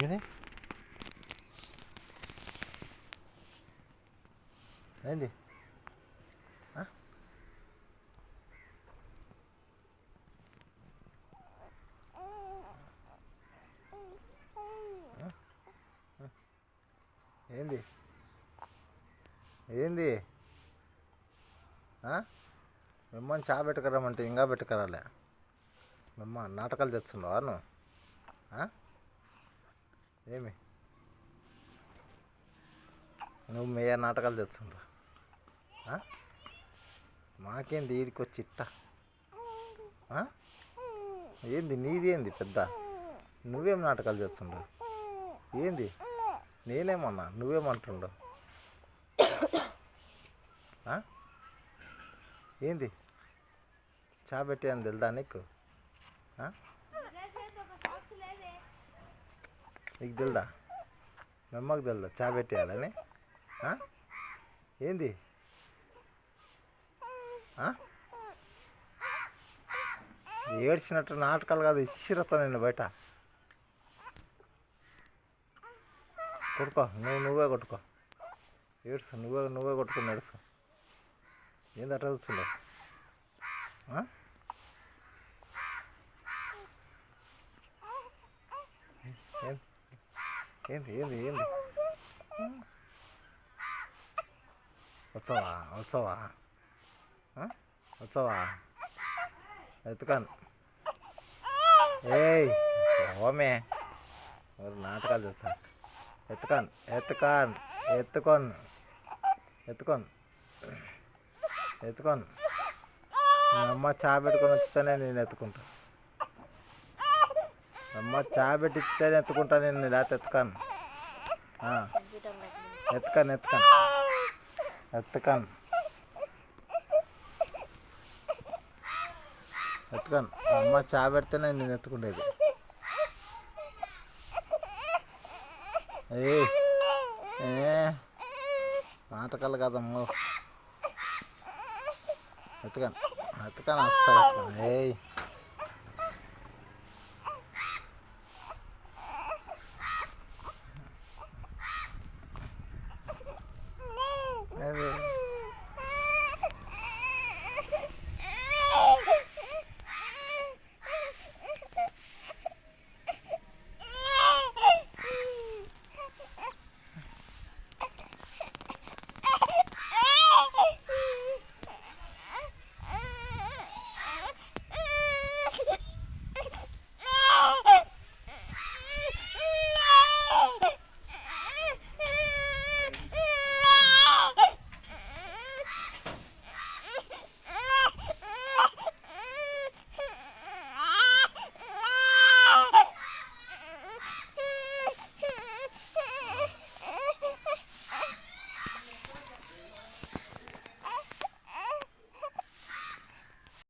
ఏమిది ఏంది ఏంది ఏంది మిమ్మల్ని చా పెట్టుకురామంటే ఇంకా పెట్టుకురాలే మిమ్మ నాటకాలు తెచ్చున్నావా నువ్వు ఏమి నువ్వు మేయర్ నాటకాలు తెచ్చుండ్రు మాకేంది వీడికి వచ్చి ఇట్ట ఏంది నీది ఏంది పెద్ద నువ్వేం నాటకాలు తెచ్చుండ్రు ఏంది నేనేమన్నా నువ్వేమంటుండవు ఏంది చా పెట్టి అని తెలుదా నీకు నీకు తెలుదా మెమ్మకు తెలుదా చా పెట్టేయాలని ఏంది ఏడ్చినట్టు నాటకాలు కాదు ఇచ్చిరతా నేను బయట కొట్టుకో నువ్వే కొట్టుకో ఏడ్చు నువ్వే కొట్టుకుని ఏడుచు ఏంది అట్లా చూస్తుండవు ఏంది ఏంది ఏంది వచ్చావా ఎత్తుకాను ఏయ్ ఓమే ఎవరు నాటకాలు తెచ్చాను ఎత్తుకోను మా అమ్మ చా పెట్టుకొని వచ్చితేనే నేను ఎత్తుకుంటా అమ్మ చా పెట్టి ఇచ్చితేనే ఎత్తుకుంటా నేను లేకపోతే ఎత్తుకాను అమ్మ చా పెడితేనే నేను ఎత్తుకుండేది నాటకాలు కదమ్మో ఎత్తుకాను వస్తాను